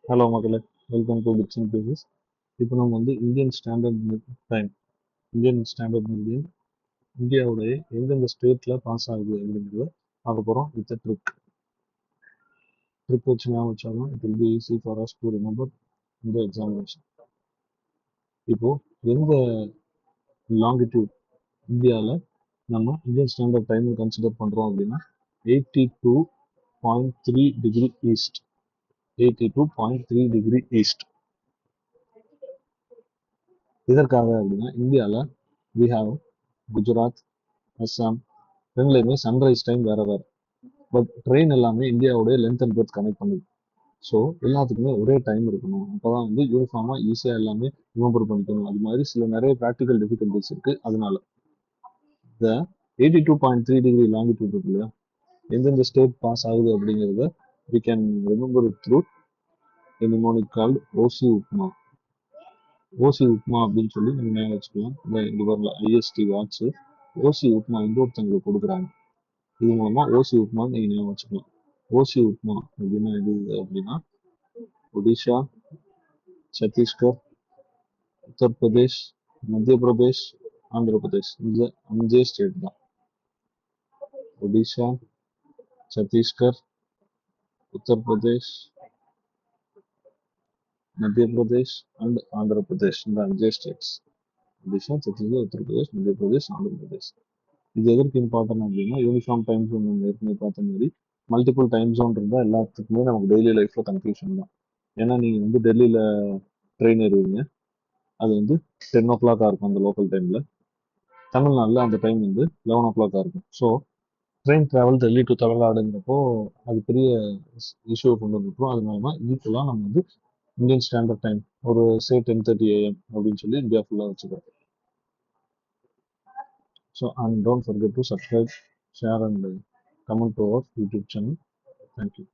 Hello மக்களே, welcome to bits and pieces. இப்போ நம்ம வந்து Indian standard time, Indian standard million இந்தியாவுடைய எந்தெந்த ஸ்டேட்டில் பாஸ் ஆகுது அப்படிங்கிறத பார்க்க போகிறோம். வித் ட்ரிக் வச்சு ஞாபகம் வச்சாலும் it will be easy for us to remember இந்த எக்ஸாமினேஷன். இப்போ எந்த லாங்கிடியூட் இந்தியாவில் நம்ம இந்தியன் ஸ்டாண்டர்ட் டைம் கன்சிடர் பண்ணுறோம் அப்படின்னா 82.3 டிகிரி ஈஸ்ட். 82.3 degree east. இதற்காக அப்படின்னா இந்தியாவில் வி ஹாவ் குஜராத், அஸ்ஸாம் ரெண்டுலையுமே சன்ரைஸ் டைம் வேற வேற. பட் ட்ரெயின் எல்லாமே இந்தியாவுடைய லென்த் அண்ட் பிரெத் கனெக்ட் பண்ணுது. ஸோ எல்லாத்துக்குமே ஒரே டைம் இருக்கணும். அப்போதான் வந்து யூனிஃபார்மாக ஈஸியாக எல்லாமே ரிமெம்பர் பண்ணிக்கணும். அது மாதிரி நிறைய ப்ராக்டிக்கல் டிஃபிகல்டிஸ் இருக்கு. அதனால இந்த 82.3 டிகிரி லாங்கிடியூட் இருக்கு இல்லையா, எந்தெந்த ஸ்டேட் பாஸ் ஆகுது அப்படிங்கிறத we can remember it through a mnemonic called OC upma. OC upma அப்படின்னு சொல்லி நம்ம ஞாபகம் வச்சுக்கலாம். இந்த வரல ஐஎஸ்டி வாட்ச் ஓசி உப்மா வந்து ஒருத்தவங்களுக்கு கொடுக்குறாங்க. இது மூலமா ஓசி உப்மா நீங்க ஞாபகம் வச்சுக்கலாம். ஓசி உப்மா அப்படின்னா எது அப்படின்னா ஒடிஷா, சத்தீஸ்கர், உத்தரப்பிரதேஷ், மத்திய பிரதேஷ், ஆந்திர பிரதேஷ், இந்த 5 ஸ்டேட் தான். ஒடிஷா, சத்தீஸ்கர், உத்தரப்பிரதேஷ், மத்திய பிரதேஷ் அண்ட் ஆந்திர பிரதேஷ், இந்த 5 ஸ்டேட்ஸ். ஒடிஷா, சத்தீஸ்கர், உத்தரப்பிரதேஷ், மத்திய பிரதேஷ், ஆந்திர பிரதேஷ். இது எதற்கு இம்பார்ட்டன் அப்படின்னா யூனிஃபார்ம் டைம் ஜோன் நம்ம ஏற்கனவே பார்த்த மாதிரி மல்டிபிள் டைம் ஜோன் இருந்தால் எல்லாத்துக்குமே நமக்கு டெய்லி லைஃப்ல கன்ஃபியூஷன் தான். ஏன்னா நீங்கள் வந்து டெல்லியில் ட்ரெயின் ஏறுவீங்க, அது வந்து 10 o'clock இருக்கும் அந்த லோக்கல் டைமில். தமிழ்நாட்டில் அந்த டைம் வந்து 11 o'clock இருக்கும். So train travel Delhi to தமிழ்நாடுங்கிறப்போ அது பெரிய இஷ்யூவை கொண்டு வந்துருக்கோம். அதனால தான் ஈக்குவலாக நம்ம வந்து இந்தியன் ஸ்டாண்டர்ட் டைம் ஒரு 10:30 AM அப்படின்னு சொல்லி இந்தியா ஃபுல்லாக வச்சுக்கிறோம். So, and don't forget to subscribe, share, and comment to our YouTube channel. Thank you.